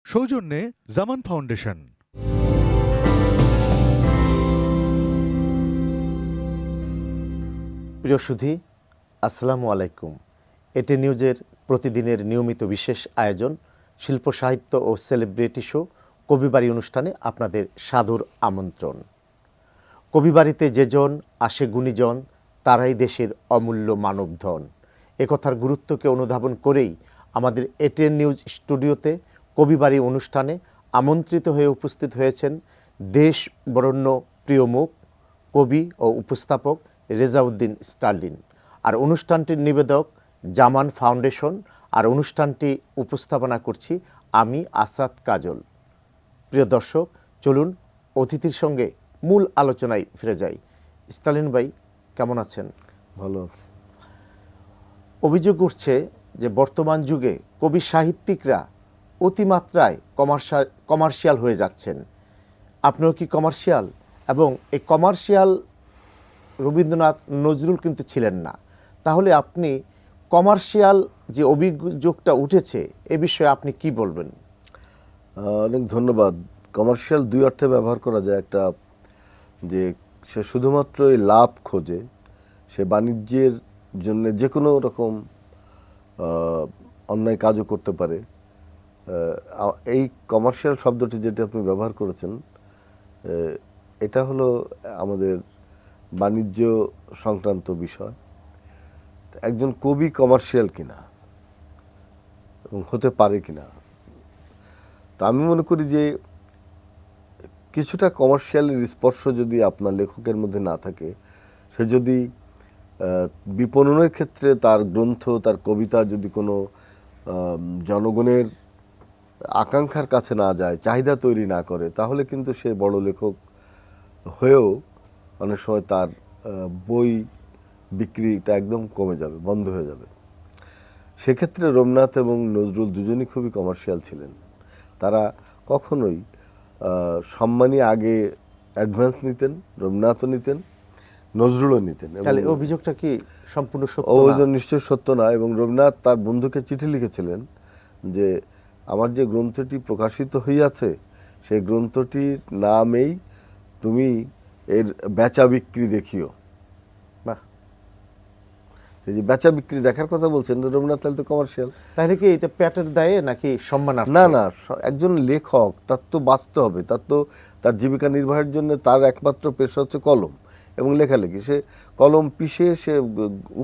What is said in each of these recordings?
সৌজন্যে জামান ফাউন্ডেশন। প্রিয় সুধী, আসসালামু আলাইকুম। এটি নিউজের প্রতিদিনের নিয়মিত বিশেষ আয়োজন শিল্প সাহিত্য ও সেলিব্রিটি শো কবিবাড়ি অনুষ্ঠানে আপনাদের সাদর আমন্ত্রণ। কবিবাড়িতে যেজন আসে গুণীজন, তারাই দেশের অমূল্য মানবধন। একথার গুরুত্বকে অনুধাবন করেই আমাদের এটিএন নিউজ স্টুডিওতে কবিবাড়ি অনুষ্ঠানে আমন্ত্রিত হয়ে উপস্থিত হয়েছেন দেশ বরেণ্য প্রিয় মুখ কবি ও উপস্থাপক রেজাউদ্দিন স্টার্লিন। আর অনুষ্ঠানটির নিবেদক জামান ফাউন্ডেশন। আর অনুষ্ঠানটি উপস্থাপনা করছি আমি আসাদ কাজল। প্রিয় দর্শক, চলুন অতিথির সঙ্গে মূল আলোচনায় ফিরে যাই। স্টালিন ভাই, কেমন আছেন? ভালো আছে। অভিযোগ উঠছে যে বর্তমান যুগে কবি সাহিত্যিকরা অতিমাত্রায় কমার্শিয়াল হয়ে যাচ্ছেন। আপনিও কি কমার্শিয়াল? এবং এই কমার্শিয়াল রবীন্দ্রনাথ নজরুল কিন্তু ছিলেন না। তাহলে আপনি কমার্শিয়াল যে অভিযোগটা উঠেছে এ বিষয়ে আপনি কি বলবেন? অনেক ধন্যবাদ। কমার্শিয়াল দুই অর্থে ব্যবহার করা যায়। একটা যে সে শুধুমাত্রই লাভ খোঁজে, সে বাণিজ্যের জন্য যে কোনো রকম অন্যায় কাজও করতে পারে। এই কমার্শিয়াল শব্দটি যেটা আপনি ব্যবহার করেছেন, এটা হলো আমাদের বাণিজ্য সংক্রান্ত বিষয়। একজন কবি কমার্শিয়াল কিনা এবং হতে পারে কিনা, তো আমি মনে করি যে কিছুটা কমার্শিয়ালের স্পর্শ যদি আপনার লেখকের মধ্যে না থাকে, সে যদি বিপণনের ক্ষেত্রে তার গ্রন্থ, তার কবিতা যদি কোনো জনগণের আকাঙ্ক্ষার কাছে না যায়, চাহিদা তৈরি না করে, তাহলে কিন্তু সে বড় লেখক হয়েও অনেক সময় তার বই বিক্রিটা একদম কমে যাবে, বন্ধ হয়ে যাবে। সেক্ষেত্রে রবীন্দ্রনাথ এবং নজরুল দুজনই খুবই কমার্শিয়াল ছিলেন। তারা কখনোই সম্মানী আগে অ্যাডভান্স নিতেন, রবীন্দ্রনাথও নিতেন, নজরুলও নিতেন। তাহলে অভিযোগটা কি সম্পূর্ণ সত্য? অভিযোগ নিশ্চয় সত্য না। এবং রবীন্দ্রনাথ তার বন্ধুকে চিঠি লিখেছিলেন যে আমার যে গ্রন্থটি প্রকাশিত হইয়াছে, সেই গ্রন্থটির নামেই তুমি এর বেচা বিক্রি দেখিও। বাহ, যে বেচা বিক্রি দেখার কথা বলছেন রবীন্দ্রনাথ, তাহলে তো কমার্শিয়াল। তাহলে কি এটা প্যাটের দায়ে নাকি সম্মানার্থে? না না, একজন লেখক তার তো বাঁচতে হবে, তার তো তার জীবিকা নির্বাহের জন্য তার একমাত্র পেশা হচ্ছে কলম এবং লেখালেখি। সে কলম পিষে সে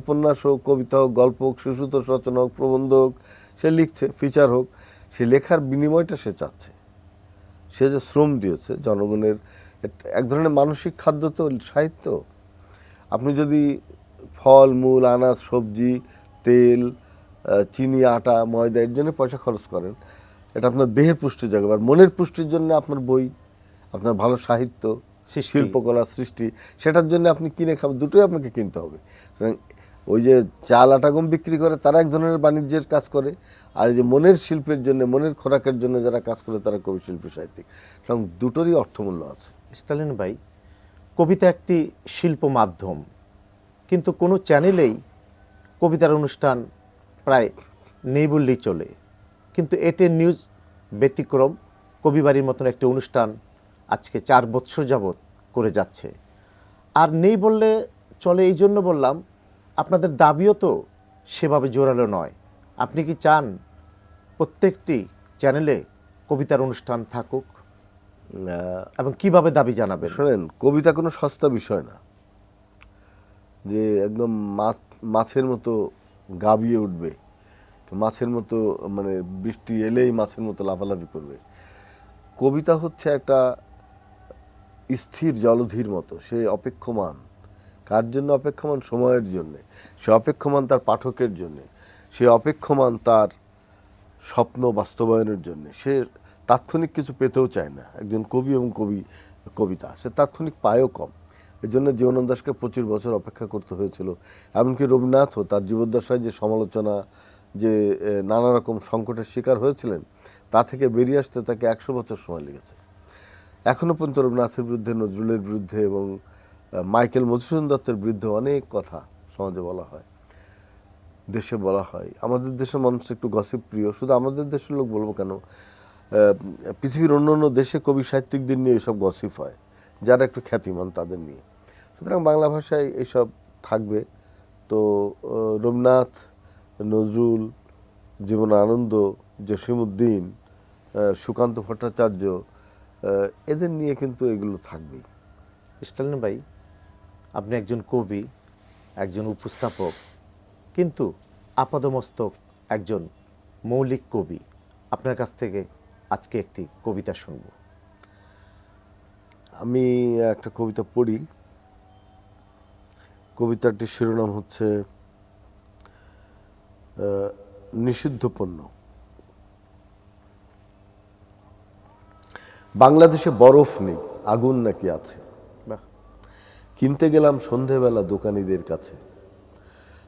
উপন্যাস হোক, কবিতা হোক, গল্প হোক, শিশুতোষ রচনা হোক, প্রবন্ধ হোক, সে লিখছে, ফিচার হোক, সে লেখার বিনিময়টা সে চাচ্ছে। সে যে শ্রম দিয়েছে জনগণের, এক ধরনের মানসিক খাদ্য তো সাহিত্য। আপনি যদি ফল মূল, আনাজ, সবজি, তেল, চিনি, আটা, ময়দা এর জন্য পয়সা খরচ করেন, এটা আপনার দেহের পুষ্টি জাগাবে। আর মনের পুষ্টির জন্য আপনার বই, আপনার ভালো সাহিত্য, শিল্পকলা, সৃষ্টি, সেটার জন্য আপনি কিনে খাবেন, দুটোই আপনাকে কিনতে হবে। সুতরাং ওই যে চাল আটা গম বিক্রি করে তারা এক ধরনের বাণিজ্যের কাজ করে, আর এই যে মনের শিল্পের জন্য, মনের খোরাকের জন্য যারা কাজ করে তারা কবি, শিল্পী, সাহিত্যিক। সুতরাং দুটোরই অর্থমূল্য আছে। স্টালিন ভাই, কবিতা একটি শিল্প মাধ্যম, কিন্তু কোনো চ্যানেলেই কবিতার অনুষ্ঠান প্রায় নেই বললেই চলে। কিন্তু এটিএন নিউজ ব্যতিক্রম, কবিবাড়ির মতন একটি অনুষ্ঠান আজকে 4 বছর যাবৎ করে যাচ্ছে। আর নেই বললে চলে, এই জন্য বললাম, আপনাদের দাবিও তো সেভাবে জোরালো নয়। আপনি কি চান প্রত্যেকটি চ্যানেলে কবিতার অনুষ্ঠান থাকুক? এবং কিভাবে দাবি জানাবেন? শোনেন, কবিতা কোনো সস্তা বিষয় না যে একদম মাছের মতো গাবিয়ে উঠবে, মাছের মতো, মানে বৃষ্টি এলেই মাছের মতো লাফালাফি করবে। কবিতা হচ্ছে একটা স্থির জলধির মতো, সে অপেক্ষমান। কার জন্য অপেক্ষমান? সময়ের জন্যে। সে অপেক্ষমান তার পাঠকের জন্যে, সে অপেক্ষমান তার স্বপ্ন বাস্তবায়নের জন্য। সে তাৎক্ষণিক কিছু পেতেও চায় না। একজন কবি এবং কবিতা সে তাৎক্ষণিক পায়ও কম। এই জন্য জীবনানন্দ দাশকে 25 বছর অপেক্ষা করতে হয়েছিল। এমনকি রবীন্দ্রনাথও তার জীবদ্দশায় যে সমালোচনা, যে নানা রকম সংকটের শিকার হয়েছিলেন, তা থেকে বেরিয়ে আসতে তাকে 100 বছর সময় লেগেছে। এখনও পর্যন্ত রবীন্দ্রনাথের বিরুদ্ধে, নজরুলের বিরুদ্ধে এবং মাইকেল মধুসূদন দত্তের বিরুদ্ধে অনেক কথা সমাজে বলা হয়, দেশে বলা হয়। আমাদের দেশের মানুষ একটু গসিপ প্রিয়। শুধু আমাদের দেশের লোক বলবো কেন, পৃথিবীর অন্য অন্য দেশে কবি সাহিত্যিকদের নিয়ে এসব গসিপ হয়, যারা একটু খ্যাতিমান তাদের নিয়ে। সুতরাং বাংলা ভাষায় এসব থাকবে। তো রবীন্দ্রনাথ, নজরুল, জীবনানন্দ, জসীমউদ্দিন, সুকান্ত ভট্টাচার্য, এদের নিয়ে কিন্তু এগুলো থাকবেই। স্টালিন ভাই, আপনি একজন কবি, একজন উপস্থাপক, কিন্তু আপাদমস্তক একজন মৌলিক কবি। আপনার কাছ থেকে আজকে একটি কবিতা শুনব। আমি একটা কবিতা পড়ি। কবিতাটির শিরোনাম হচ্ছে নিষিদ্ধ পণ্য। বাংলাদেশে বরফ নেই, আগুন নাকি আছে। বাহ। কিনতে গেলাম সন্ধেবেলা দোকানিদের কাছে।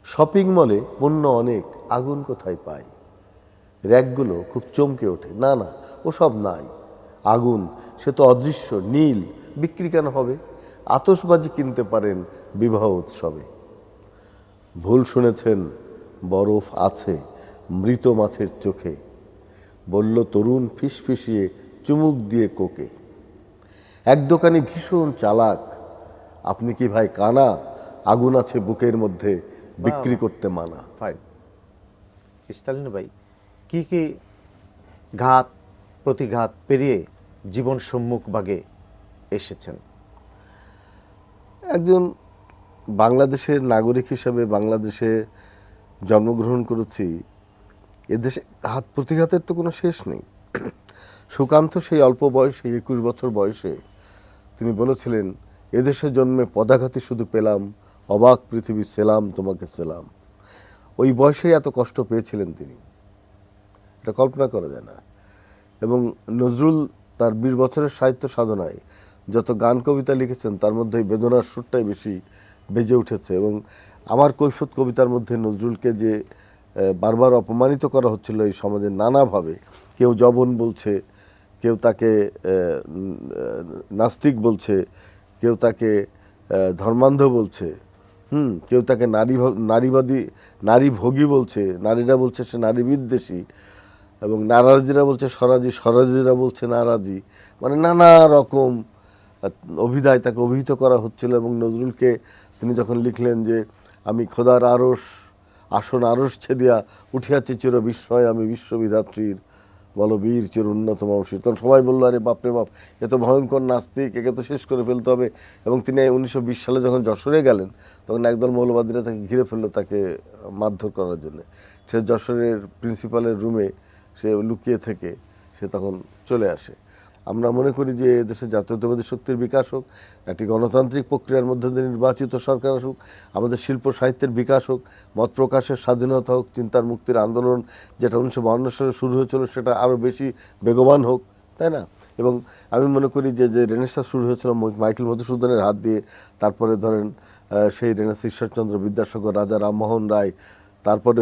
শপিং মলে পণ্য অনেক, আগুন কোথায় পাই? র্যাকগুলো খুব চমকে ওঠে, না না ওসব নাই। আগুন সে তো অদৃশ্য নীল, বিক্রি কেন হবে? আতশবাজি কিনতে পারেন বিবাহ উৎসবে। ভুল শুনেছেন, বরফ আছে মৃত মাছের চোখে, বলল তরুণ ফিসফিসিয়ে চুমুক দিয়ে কোকে। এক দোকানি ভীষণ চালাক, আপনি কি ভাই কানা? আগুন আছে বুকের মধ্যে, বিক্রি করতে মানা। ফাইন। স্টালিন ভাই, কি কি ঘাত প্রতিঘাত পেরিয়ে জীবন সম্মুখ ভাগে এসেছেন? একজন বাংলাদেশের নাগরিক হিসেবে বাংলাদেশে জন্মগ্রহণ করেছি। এদেশে ঘাত প্রতিঘাতের তো কোনো শেষ নেই। সুকান্ত সেই অল্প বয়সে 21 বছর বয়সে তিনি বলেছিলেন, এদেশে জন্মে পদাঘাতই শুধু পেলাম, অবাক পৃথিবী সেলাম তোমাকে সেলাম। ওই বয়সেই এত কষ্ট পেয়েছিলেন তিনি, এটা কল্পনা করা যায় না। এবং নজরুল তার 20 বছরের সাহিত্য সাধনায় যত গান কবিতা লিখেছেন তার মধ্যে এই বেদনার সুরটাই বেশি বেজে উঠেছে। এবং আমার কৈফিয়ত কবিতার মধ্যে নজরুলকে যে বারবার অপমানিত করা হচ্ছিল এই সমাজে নানাভাবে, কেউ জবন বলছে, কেউ তাকে নাস্তিক বলছে, কেউ তাকে ধর্মান্ধ বলছে, কেউ তাকে নারীবাদী নারীভোগী বলছে, নারীরা বলছে সে নারী বিদ্বেষী, এবং নারাজিরা বলছে স্বরাজি, স্বরাজিরা বলছে নারাজি। মানে নানা রকম অভিধায় তাকে অভিহিত করা হচ্ছিল। এবং নজরুলকে তিনি যখন লিখলেন যে আমি খোদার আসন আরশ ছেদিয়া উঠিয়াছি চির বিস্ময়, আমি বিশ্ববিধাত্রীর বলবীর চির উন্নতম অংশী, তখন সবাই বললো আরে বাপরে বাপ, এ তো ভয়ঙ্কর নাস্তিক, একে তো শেষ করে ফেলতে হবে। এবং তিনি 1920 সালে যখন যশোরে গেলেন তখন একদল মৌলবাদীরা তাকে ঘিরে ফেললো তাকে মারধর করার জন্য। সে যশোরের প্রিন্সিপালের রুমে সে লুকিয়ে থেকে সে তখন চলে আসে। আমরা মনে করি যে দেশে জাতীয়তাবাদী শক্তির বিকাশ হোক, একটি গণতান্ত্রিক প্রক্রিয়ার মধ্যে দিয়ে নির্বাচিত সরকার আসুক, আমাদের শিল্প সাহিত্যের বিকাশ হোক, মত প্রকাশের স্বাধীনতা হোক, চিন্তার মুক্তির আন্দোলন যেটা 1952 সালে শুরু হয়েছিল সেটা আরও বেশি বেগবান হোক, তাই না? এবং আমি মনে করি যে রেনেসাঁ শুরু হয়েছিল মাইকেল মধুসূদনের হাত দিয়ে, তারপরে ধরেন সেই রেনেসাঁ ঈশ্বরচন্দ্র বিদ্যাসাগর, রাজা রামমোহন রায়, তারপরে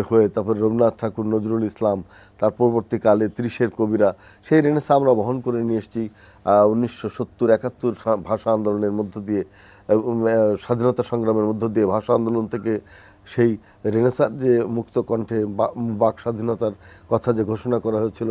রবীন্দ্রনাথ ঠাকুর, নজরুল ইসলাম, তার পরবর্তীকালে 30-এর কবিরা, সেই রেনেসাঁ আমরা বহন করে নিয়ে এসেছি 1970-71 ভাষা আন্দোলনের মধ্য দিয়ে, স্বাধীনতা সংগ্রামের মধ্য দিয়ে, ভাষা আন্দোলন থেকে সেই রেনেসাঁর যে মুক্ত কণ্ঠে বাক স্বাধীনতার কথা যে ঘোষণা করা হয়েছিল,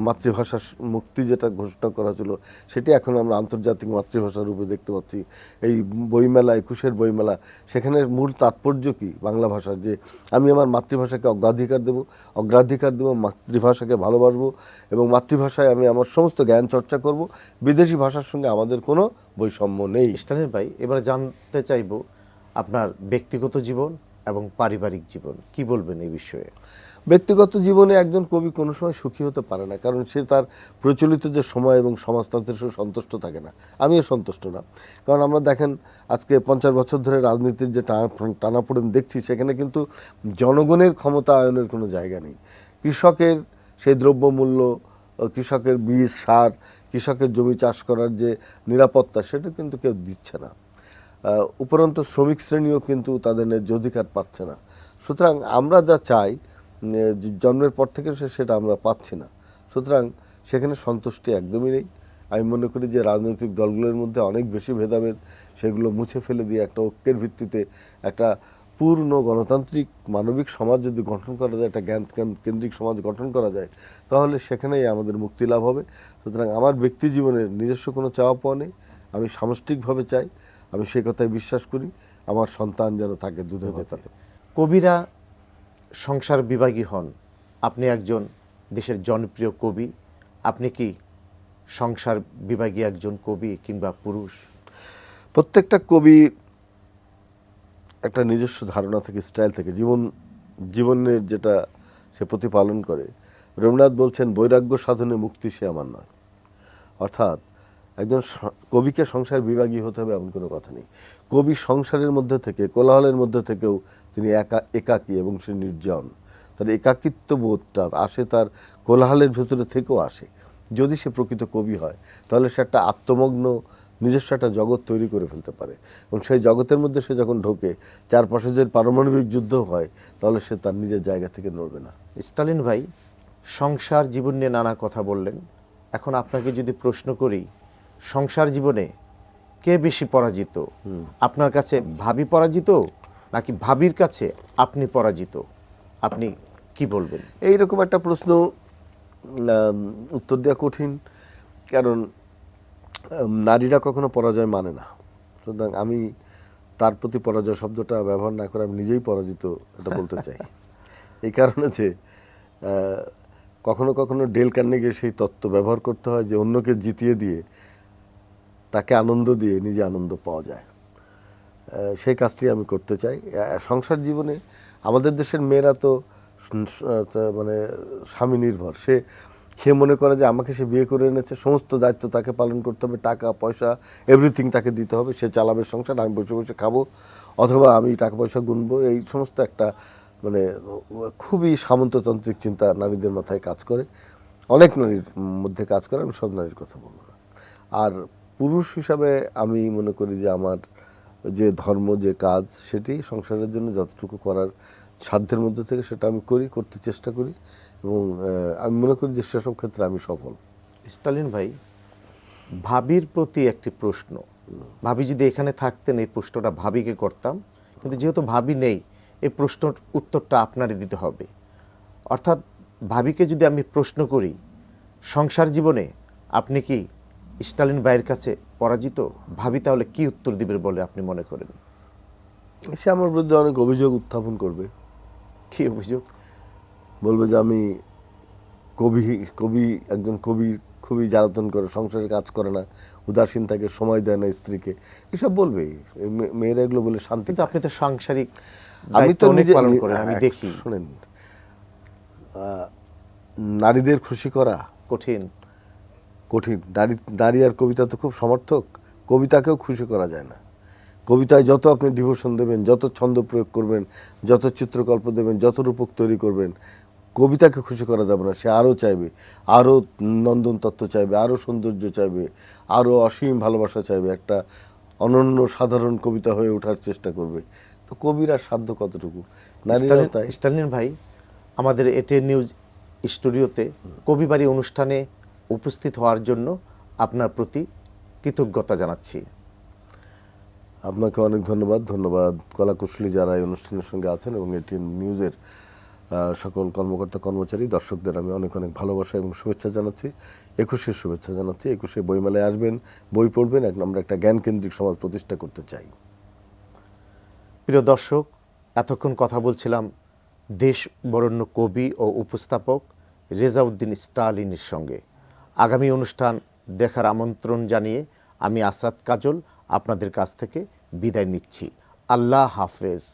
মাতৃভাষা মুক্তি যেটা ঘোষণা করা হয়েছিল, সেটি এখন আমরা আন্তর্জাতিক মাতৃভাষা রূপে দেখতে পাচ্ছি। এই বইমেলা, 21-এর বইমেলা, সেখানে মূল তাৎপর্য কি বাংলা ভাষার, যে আমি আমার মাতৃভাষাকে অগ্রাধিকার দেব, মাতৃভাষাকে ভালোবাসবো এবং মাতৃভাষায় আমি আমার সমস্ত জ্ঞান চর্চা করব, বিদেশি ভাষার সঙ্গে আমাদের কোনো বৈষম্য নেই। স্টালিন ভাই, এবারে জানতে চাইব আপনার ব্যক্তিগত জীবন এবং পারিবারিক জীবন, কি বলবেন এই বিষয়ে? ব্যক্তিগত জীবনে একজন কবি কোনো সময় সুখী হতে পারে না, কারণ সে তার প্রচলিত যে সময় এবং সমাজতন্ত্রের সঙ্গে সন্তুষ্ট থাকে না। আমিও সন্তুষ্ট না, কারণ আমরা দেখেন আজকে 50 বছর ধরে রাজনীতির যে টানাপোড়েন দেখছি, সেখানে কিন্তু জনগণের ক্ষমতায়নের কোনো জায়গা নেই। কৃষকের সেই দ্রব্যমূল্য, কৃষকের বীজ সার, কৃষকের জমি চাষ করার যে নিরাপত্তা, সেটা কিন্তু কেউ দিচ্ছে না। উপরন্তু শ্রমিক শ্রেণীও কিন্তু তাদের ন্যায্য অধিকার পাচ্ছে না। সুতরাং আমরা যা চাই জন্মের পর থেকে সেটা আমরা পাচ্ছি না। সুতরাং সেখানে সন্তুষ্টি একদমই নেই। আমি মনে করি যে রাজনৈতিক দলগুলোর মধ্যে অনেক বেশি ভেদাভেদ, সেগুলো মুছে ফেলে দিয়ে একটা ঐক্যের ভিত্তিতে একটা পূর্ণ গণতান্ত্রিক মানবিক সমাজ যদি গঠন করা যায়, একটা জ্ঞান কেন্দ্রিক সমাজ গঠন করা যায়, তাহলে সেখানেই আমাদের মুক্তি লাভ হবে। সুতরাং আমার ব্যক্তি জীবনের নিজস্ব কোনো চাওয়া পাওয়া নেই, আমি সামষ্টিকভাবে চাই, আমি সেই কথায় বিশ্বাস করি, আমার সন্তান যেন থাকে দুধে ভাতে। কবিরা সংসার বিভাগী হন, আপনি একজন দেশের জনপ্রিয় কবি, আপনি কি সংসার বিভাগী একজন কবি কিংবা পুরুষ? প্রত্যেকটা কবি একটা নিজস্ব ধারণা থেকে, স্টাইল থেকে, জীবনের যেটা সে প্রতিপালন করে। রবীন্দ্রনাথ বলছেন, বৈরাগ্য সাধনে মুক্তি সে আমার নয়। অর্থাৎ একজন কবিকে সংসার বিভাগী হতে হবে এমন কোনো কথা নেই। কবি সংসারের মধ্যে থেকে, কোলাহলের মধ্যে থেকেও তিনি একাকী এবং সে নির্জন। তার একাকিত্ব বোধটা আসে তার কোলাহলের ভেতরে থেকেও আসে। যদি সে প্রকৃত কবি হয় তাহলে সে একটা আত্মমগ্ন নিজস্ব একটা জগৎ তৈরি করে ফেলতে পারে, এবং সেই জগতের মধ্যে সে যখন ঢোকে, চারপাশে যে পারমাণবিক যুদ্ধ হয়, তাহলে সে তার নিজের জায়গা থেকে নড়বে না। স্টালিন ভাই, সংসার জীবন নিয়ে নানা কথা বললেন। এখন আপনাকে যদি প্রশ্ন করি, সংসার জীবনে কে বেশি পরাজিত? আপনার কাছে ভাবি পরাজিত নাকি ভাবির কাছে আপনি পরাজিত? আপনি কি বলবেন? এইরকম একটা প্রশ্ন উত্তর দেওয়া কঠিন, কারণ নারীরা কখনো পরাজয় মানে না। সুতরাং আমি তার প্রতি পরাজয় শব্দটা ব্যবহার না করে আমি নিজেই পরাজিত এটা বলতে চাই। এই কারণে যে কখনো কখনো ডেল কার্নেগির সেই তত্ত্ব ব্যবহার করতে হয় যে অন্যকে জিতিয়ে দিয়ে, তাকে আনন্দ দিয়ে নিজে আনন্দ পাওয়া যায়। সেই কাজটি আমি করতে চাই। সংসার জীবনে আমাদের দেশের মেয়েরা তো মানে স্বামী নির্ভর। সে মনে করে যে আমাকে সে বিয়ে করে এনেছে, সমস্ত দায়িত্ব তাকে পালন করতে হবে, টাকা পয়সা এভরিথিং তাকে দিতে হবে, সে চালাবে সংসার, আমি বসে বসে খাবো অথবা আমি টাকা পয়সা গুনবো। এই সমস্ত একটা মানে খুবই সামন্ততান্ত্রিক চিন্তা নারীদের মাথায় কাজ করে, অনেক নারীর মধ্যে কাজ করে, আমি সব নারীর কথা বলবো না। আর পুরুষ হিসাবে আমি মনে করি যে আমার যে ধর্ম, যে কাজ, সেটি সংসারের জন্য যতটুকু করার সাধ্যের মধ্যে থেকে সেটা আমি করতে চেষ্টা করি, এবং আমি মনে করি যে সেসব ক্ষেত্রে আমি সফল। স্টালিন ভাই, ভাবির প্রতি একটি প্রশ্ন। ভাবি যদি এখানে থাকতেন এই প্রশ্নটা ভাবিকে করতাম, কিন্তু যেহেতু ভাবি নেই, এই প্রশ্নর উত্তরটা আপনারই দিতে হবে। অর্থাৎ ভাবিকে যদি আমি প্রশ্ন করি, সংসার জীবনে আপনি কি স্টালিন ভাইয়ের কাছে পরাজিত? ভাবি তাহলে কি উত্তর দিবে বলে আপনি মনে করেন? সে আমার বিরুদ্ধে অনেক অভিযোগ উত্থাপন করবে। কি অভিযোগ? বলবে যে আমি একজন কবি খুবই জ্বালাতন করে, সংসারের কাজ করে না, উদাসীন থাকে, সময় দেয় না স্ত্রীকে, এসব বলবে। মেয়েরা এগুলো বলে শান্তি। কিন্তু আপনি তো সাংসারিক আমি তো অনেক নিজে পালন করেন, আমি দেখি। শুনেন, নারীদের খুশি করা কঠিন। নারী আর কবিতা তো খুব সমর্থক। কবিতাকেও খুশি করা যায় না। কবিতায় যত আপনি ডিভোশন দেবেন, যত ছন্দ প্রয়োগ করবেন, যত চিত্রকল্প দেবেন, যত রূপক তৈরি করবেন, কবিতাকে খুশি করা যাবে না। সে আরও চাইবে, আরও নন্দন তত্ত্ব চাইবে, আরও সৌন্দর্য চাইবে, আরও অসীম ভালোবাসা চাইবে, একটা অনন্য সাধারণ কবিতা হয়ে ওঠার চেষ্টা করবে। তো কবিরা সাধ্য কতটুকু? নারীরাও তাই। স্টালিন ভাই, আমাদের এটিএন নিউজ স্টুডিওতে কবিবাড়ি অনুষ্ঠানে উপস্থিত হওয়ার জন্য আপনার প্রতি কৃতজ্ঞতা জানাচ্ছি। আপনাকে অনেক ধন্যবাদ কলাকুশলী যারা এই অনুষ্ঠানের সঙ্গে আছেন, এবং এটিএন নিউজের সকল কর্মকর্তা কর্মচারী, দর্শকদের আমি অনেক ভালোবাসা এবং শুভেচ্ছা জানাচ্ছি। 21-এর শুভেচ্ছা জানাচ্ছি। 21-এ বইমেলায় আসবেন, বই পড়বেন, আমরা একটা জ্ঞানকেন্দ্রিক সমাজ প্রতিষ্ঠা করতে চাই। প্রিয় দর্শক, এতক্ষণ কথা বলছিলাম দেশ বরেণ্য কবি ও উপস্থাপক রেজাউদ্দিন স্টালিনের সঙ্গে। আগামী অনুষ্ঠান দেখার আমন্ত্রণ জানিয়ে আমি আসাদ কাজল আপনাদের কাছ থেকে বিদায় নিচ্ছি। আল্লাহ হাফেজ।